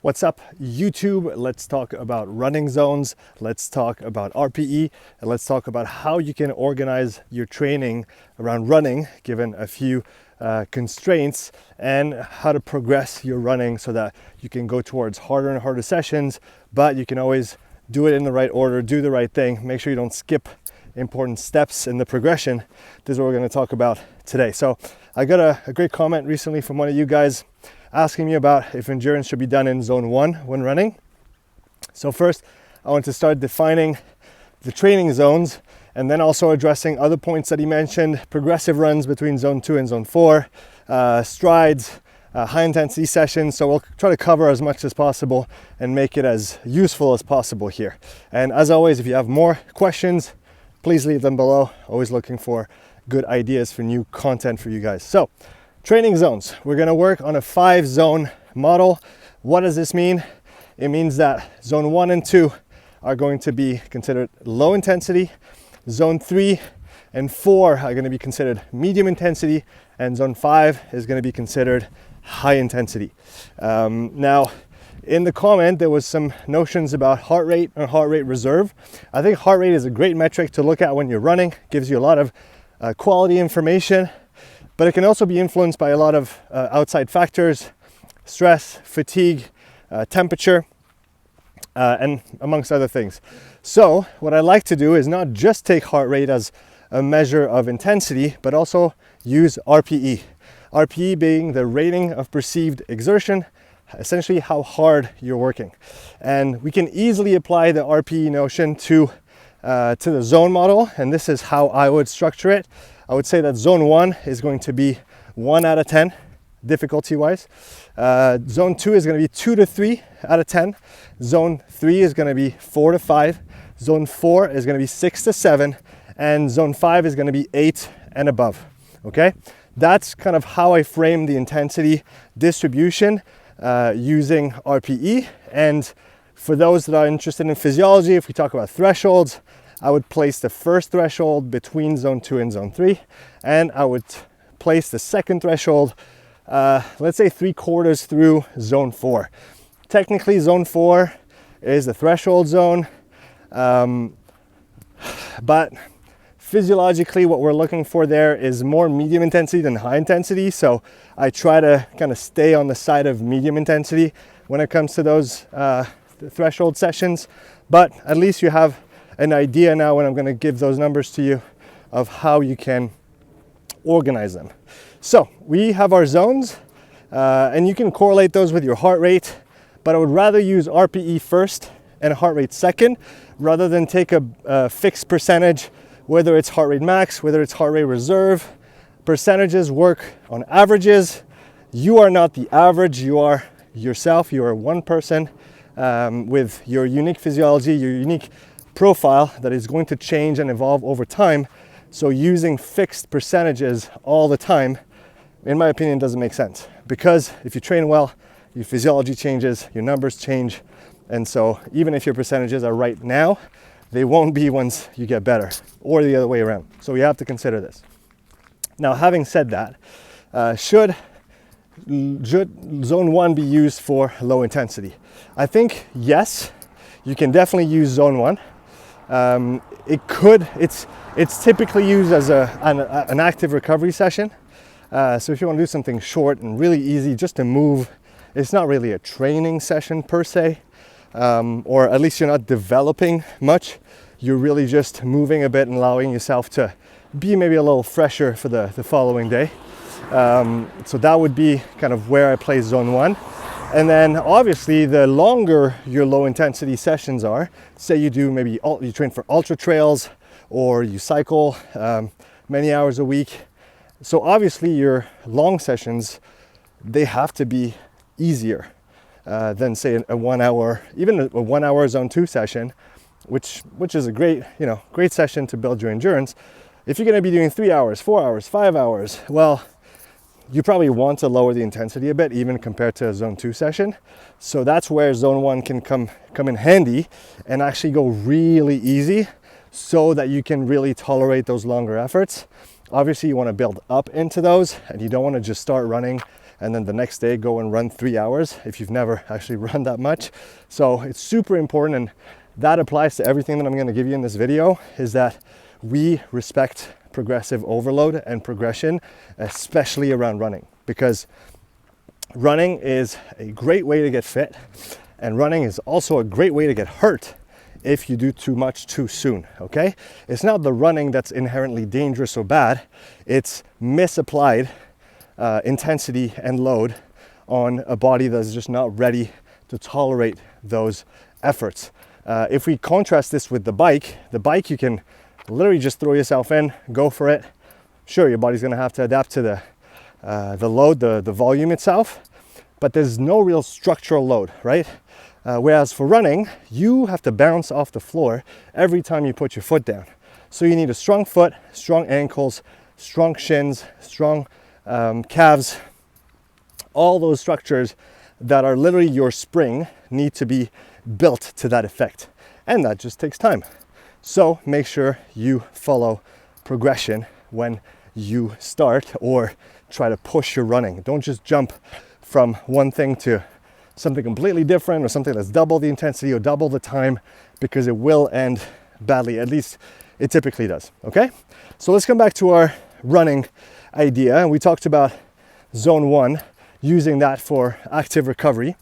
What's up, YouTube? Let's talk about running zones. Let's talk about RPE, and let's talk about how you can organize your training around running, given a few constraints, and how to progress your running so that you can go towards harder and harder sessions, but you can always do it in the right order, do the right thing, make sure you don't skip important steps in the progression. This is what we're going to talk about today. So I got a great comment recently from one of you guys asking me about if endurance should be done in zone 1 when running. So first, I want to start defining the training zones and then also addressing other points that he mentioned: progressive runs between zone 2 and zone 4, strides, high intensity sessions. So we'll try to cover as much as possible and make it as useful as possible here. And as always, if you have more questions, please leave them below. Always looking for good ideas for new content for you guys. So training zones. We're going to work on a 5-zone model. What does this mean? It means that zone 1 and 2 are going to be considered low intensity. Zone 3 and 4 are going to be considered medium intensity, and zone 5 is going to be considered high intensity. Now, in the comment, there was some notions about heart rate and heart rate reserve. I think heart rate is a great metric to look at when you're running. Gives you a lot of quality information. But it can also be influenced by a lot of outside factors: stress, fatigue, temperature, and amongst other things. So what I like to do is not just take heart rate as a measure of intensity, but also use RPE. RPE being the rating of perceived exertion, essentially how hard you're working. And we can easily apply the RPE notion to the zone model, and this is how I would structure it. I would say that zone 1 is going to be 1 out of 10 difficulty wise. Zone 2 is going to be 2 to 3 out of 10. Zone 3 is going to be 4 to 5. Zone 4 is going to be 6 to 7. And zone 5 is going to be 8 and above. Okay, that's kind of how I frame the intensity distribution using RPE. And for those that are interested in physiology, if we talk about thresholds, I would place the first threshold between zone 2 and zone 3, and I would place the second threshold, let's say 3/4 through zone 4. Technically, zone 4 is the threshold zone, but physiologically, what we're looking for there is more medium intensity than high intensity. So I try to kind of stay on the side of medium intensity when it comes to those threshold sessions, but at least you have an idea now when I'm going to give those numbers to you of how you can organize them. So we have our zones, and you can correlate those with your heart rate, but I would rather use RPE first and heart rate second, rather than take a fixed percentage, whether it's heart rate max, whether it's heart rate reserve. Percentages work on averages. You are not the average, you are yourself. You are one person with your unique physiology, your unique profile that is going to change and evolve over time. So using fixed percentages all the time, in my opinion, doesn't make sense, because if you train well, your physiology changes, your numbers change, and so even if your percentages are right now, they won't be once you get better, or the other way around. So we have to consider this. Now, having said that, should zone 1 be used for low intensity? I think yes, you can definitely use zone 1. It's typically used as an active recovery session. So if you want to do something short and really easy just to move, it's not really a training session per se, or at least you're not developing much. You're really just moving a bit and allowing yourself to be maybe a little fresher for the following day. So that would be kind of where I place zone 1. And then obviously the longer your low intensity sessions are, say you do maybe you train for ultra trails or you cycle many hours a week. So obviously your long sessions, they have to be easier than say a 1 hour, even a 1 hour zone 2 session, which is a great session to build your endurance. If you're going to be doing 3 hours, 4 hours, 5 hours, well, you probably want to lower the intensity a bit, even compared to a zone 2 session. So that's where zone 1 can come in handy and actually go really easy so that you can really tolerate those longer efforts. Obviously, you want to build up into those, and you don't want to just start running and then the next day go and run 3 hours if you've never actually run that much. So it's super important, and that applies to everything that I'm going to give you in this video, is that we respect progressive overload and progression, especially around running, because running is a great way to get fit, and running is also a great way to get hurt if you do too much too soon. Okay, it's not the running that's inherently dangerous or bad, it's misapplied intensity and load on a body that's just not ready to tolerate those efforts. If we contrast this with the bike you can literally just throw yourself in, go for it. Sure, your body's going to have to adapt to the load, the volume itself, but there's no real structural load, right? Whereas for running, you have to bounce off the floor every time you put your foot down. So you need a strong foot, strong ankles, strong shins, strong calves. All those structures that are literally your spring need to be built to that effect. And that just takes time. So make sure you follow progression when you start or try to push your running. Don't just jump from one thing to something completely different or something that's double the intensity or double the time, because it will end badly. At least it typically does. Okay, so let's come back to our running idea. And we talked about zone 1, using that for active recovery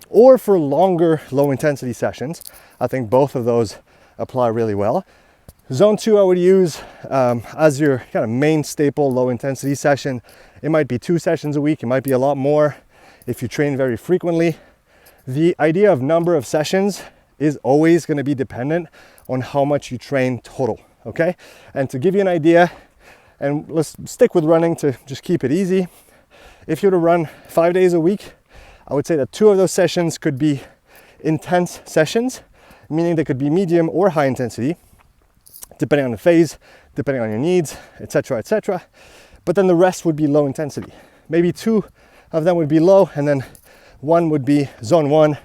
or for longer low intensity sessions. I think both of those apply really well. Zone 2 I would use as your kind of main staple low intensity session. It might be 2 sessions a week, it might be a lot more if you train very frequently. The idea of number of sessions is always going to be dependent on how much you train total, okay? And to give you an idea, and let's stick with running to just keep it easy. If you were to run 5 days a week, I would say that 2 of those sessions could be intense sessions, meaning they could be medium or high intensity, depending on the phase, depending on your needs, etc., etc. But then the rest would be low intensity. Maybe 2 of them would be low, and then 1 would be zone 1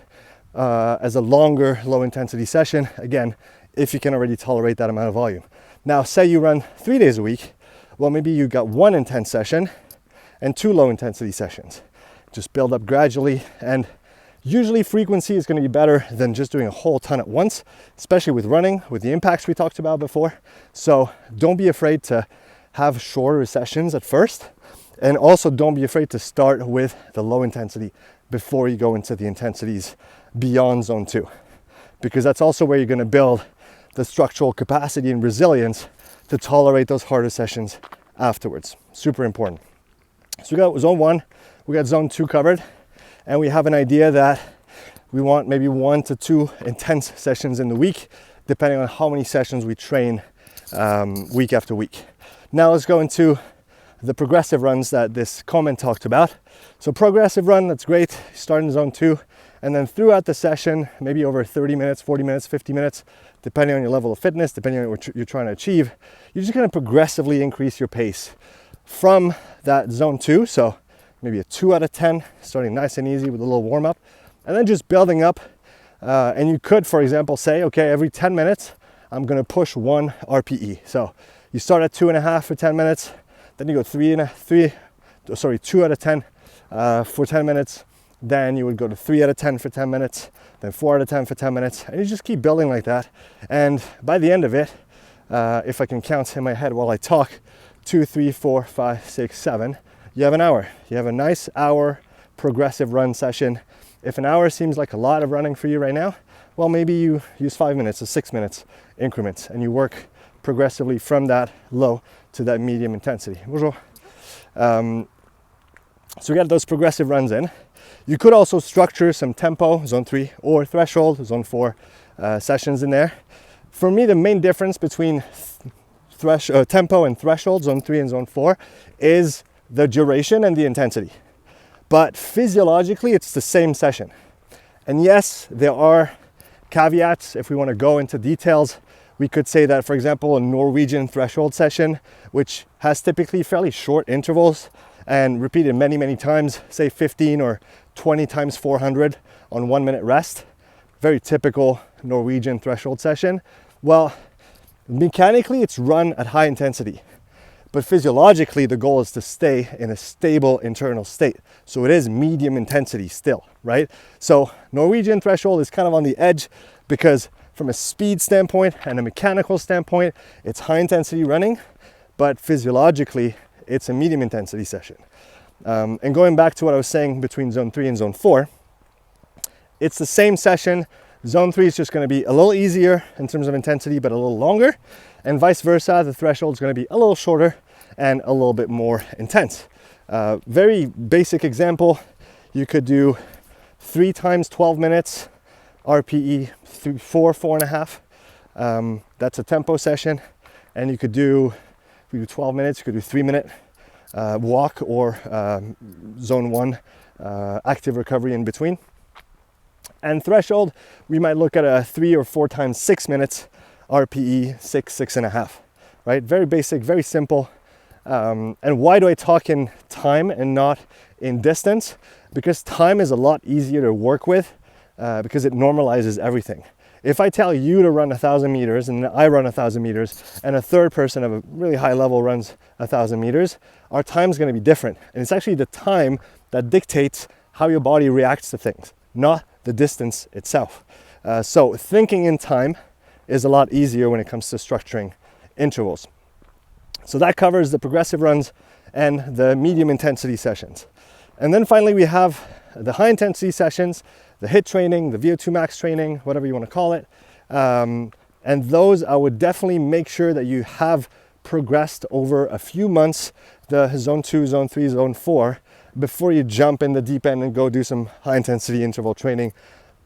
as a longer low intensity session, again, if you can already tolerate that amount of volume. Now, say you run 3 days a week, well, maybe you got 1 intense session and 2 low intensity sessions. Just build up gradually, and usually frequency is going to be better than just doing a whole ton at once, especially with running, with the impacts we talked about before. So don't be afraid to have shorter sessions at first, and also don't be afraid to start with the low intensity before you go into the intensities beyond zone 2, because that's also where you're going to build the structural capacity and resilience to tolerate those harder sessions afterwards. Super important. So we got zone 1, we got zone 2 covered, and we have an idea that we want maybe 1 to 2 intense sessions in the week, depending on how many sessions we train week after week. Now let's go into the progressive runs that this comment talked about. So progressive run, that's great. Start in zone 2, and then throughout the session, maybe over 30 minutes, 40 minutes, 50 minutes, depending on your level of fitness, depending on what you're trying to achieve, you're just going to progressively increase your pace from that zone 2. So maybe a 2 out of 10, starting nice and easy with a little warm up, and then just building up. And you could, for example, say, okay, every 10 minutes, I'm going to push 1 RPE. So you start at 2.5 for 10 minutes, then you go 2 out of 10 for 10 minutes. Then you would go to 3 out of 10 for 10 minutes, then 4 out of 10 for 10 minutes, and you just keep building like that. And by the end of it, if I can count in my head while I talk, 2, 3, 4, 5, 6, 7, you have an hour. You have a nice hour progressive run session. If an hour seems like a lot of running for you right now, well, maybe you use 5 minutes or 6 minutes increments, and you work progressively from that low to that medium intensity. So we got those progressive runs in. You could also structure some tempo, zone 3, or threshold, zone 4 sessions in there. For me, the main difference between tempo and threshold, zone 3 and zone 4, is the duration and the intensity. But physiologically, it's the same session. And yes, there are caveats. If we want to go into details, we could say that, for example, a Norwegian threshold session, which has typically fairly short intervals and repeated many, many times, say 15 or 20 times 400 on 1 minute rest, very typical Norwegian threshold session. Well, mechanically, it's run at high intensity. but physiologically the goal is to stay in a stable internal state. So it is medium intensity still, right? So Norwegian threshold is kind of on the edge because from a speed standpoint and a mechanical standpoint, it's high intensity running, but physiologically it's a medium intensity session. And going back to what I was saying between zone 3 and zone 4, it's the same session. Zone 3 is just going to be a little easier in terms of intensity, but a little longer, and vice versa. The threshold is going to be a little shorter and a little bit more intense. Very basic example, you could do 3 times 12 minutes RPE, 4.5. That's a tempo session. And you could do, if we do 12 minutes, you could do 3-minute walk or zone 1 active recovery in between. And threshold, we might look at a 3 or 4 times 6 minutes RPE, 6.5, right? Very basic, very simple. And why do I talk in time and not in distance? Because time is a lot easier to work with because it normalizes everything. If I tell you to run 1,000 meters and I run 1,000 meters and a third person of a really high level runs 1,000 meters, our time's going to be different. And it's actually the time that dictates how your body reacts to things, not the distance itself. So thinking in time is a lot easier when it comes to structuring intervals. So that covers the progressive runs and the medium intensity sessions. And then finally we have the high intensity sessions, the HIIT training, the VO2 max training, whatever you want to call it. And those I would definitely make sure that you have progressed over a few months, the zone 2, zone 3, zone 4, before you jump in the deep end and go do some high intensity interval training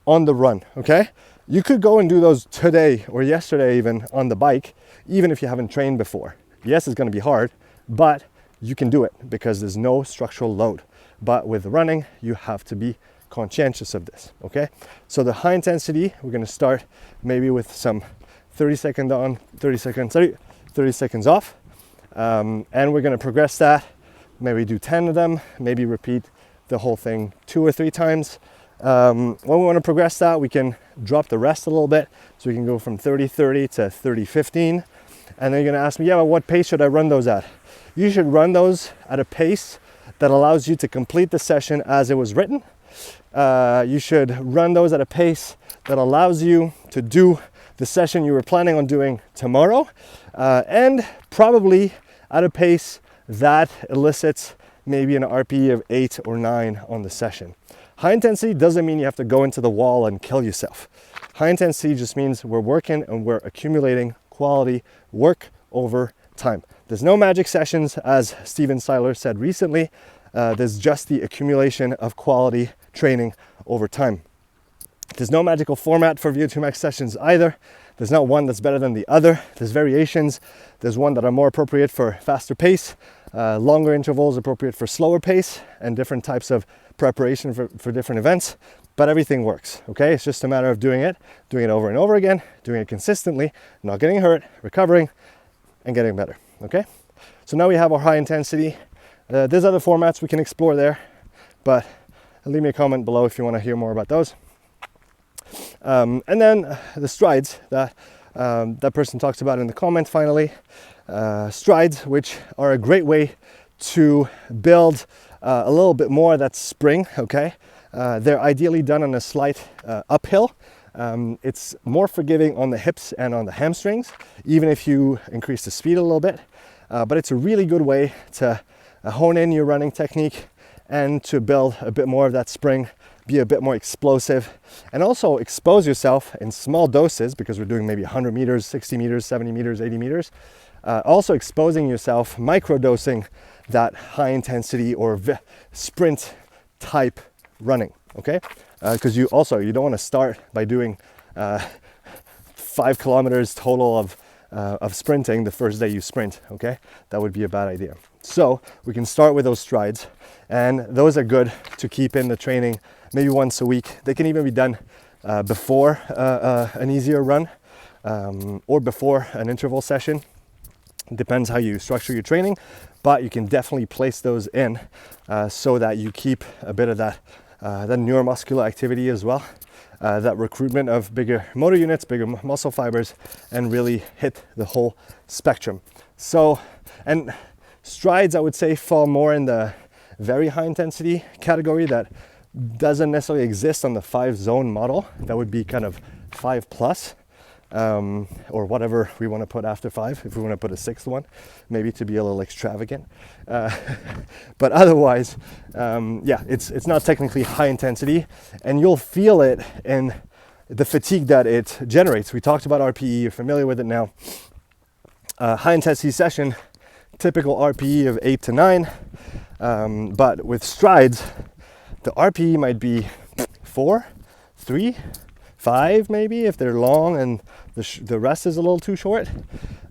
on the run, okay? You could go and do those today or yesterday even on the bike, even if you haven't trained before. Yes, it's going to be hard, but you can do it because there's no structural load. But with running, you have to be conscientious of this, okay? So the high intensity, we're going to start maybe with some 30 seconds on, 30 seconds off. And we're going to progress that. Maybe do 10 of them, maybe repeat the whole thing 2 or 3 times. When we want to progress that, we can drop the rest a little bit. So we can go from 30-30 to 30-15. And then you're going to ask me, yeah, but what pace should I run those at? You should run those at a pace that allows you to complete the session as it was written. You should run those at a pace that allows you to do the session you were planning on doing tomorrow, and probably at a pace that elicits maybe an RPE of 8 or 9 on the session. High intensity doesn't mean you have to go into the wall and kill yourself. High intensity just means we're working and we're accumulating quality work over time. There's no magic sessions, as Steven Seiler said recently. There's just the accumulation of quality training over time. There's no magical format for VO2 max sessions either. There's not one that's better than the other. There's variations. There's one that are more appropriate for faster pace, longer intervals appropriate for slower pace, and different types of preparation for different events. But everything works, okay? It's just a matter of doing it over and over again, doing it consistently, not getting hurt, recovering, and getting better, okay? So now we have our high intensity. There's other formats we can explore there, but leave me a comment below if you want to hear more about those. And then the strides that that person talks about in the comment finally. Strides, which are a great way to build a little bit more of that spring, okay? They're ideally done on a slight uphill. It's more forgiving on the hips and on the hamstrings, even if you increase the speed a little bit. But it's a really good way to hone in your running technique and to build a bit more of that spring, be a bit more explosive, and also expose yourself in small doses, because we're doing maybe 100 meters, 60 meters, 70 meters, 80 meters. Also exposing yourself, micro-dosing that high intensity or sprint type running, okay? Because you don't want to start by doing 5 kilometers total of sprinting the first day you sprint, okay? That would be a bad idea. So we can start with those strides, and those are good to keep in the training maybe once a week. They can even be done before an easier run or before an interval session. It depends how you structure your training, but you can definitely place those in so that you keep a bit of that neuromuscular activity as well, that recruitment of bigger motor units, bigger muscle fibers, and really hit the whole spectrum. So, and Strides, I would say, fall more in the very high intensity category that doesn't necessarily exist on the 5-zone model. That would be kind of 5 plus, or whatever we want to put after 5, if we want to put a 6th one, maybe to be a little extravagant. But otherwise, yeah, it's not technically high intensity, and you'll feel it in the fatigue that it generates. We talked about RPE, you're familiar with it now. High intensity session, typical RPE of 8 to 9, but with strides, the RPE might be 4, 3, 5 maybe if they're long and the rest is a little too short.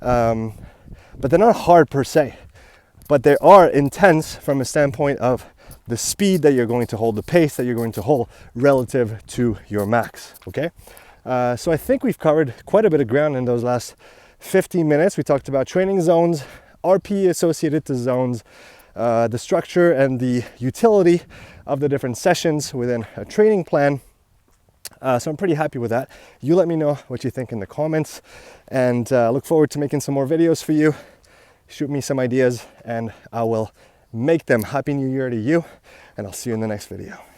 But they're not hard per se, but they are intense from a standpoint of the speed that you're going to hold, the pace that you're going to hold relative to your max, okay? So I think we've covered quite a bit of ground in those last 15 minutes. We talked about training zones, RPE associated to zones, the structure and the utility of the different sessions within a training plan. So I'm pretty happy with that. You let me know what you think in the comments, and look forward to making some more videos for you. Shoot me some ideas and I will make them. Happy New Year to you, and I'll see you in the next video.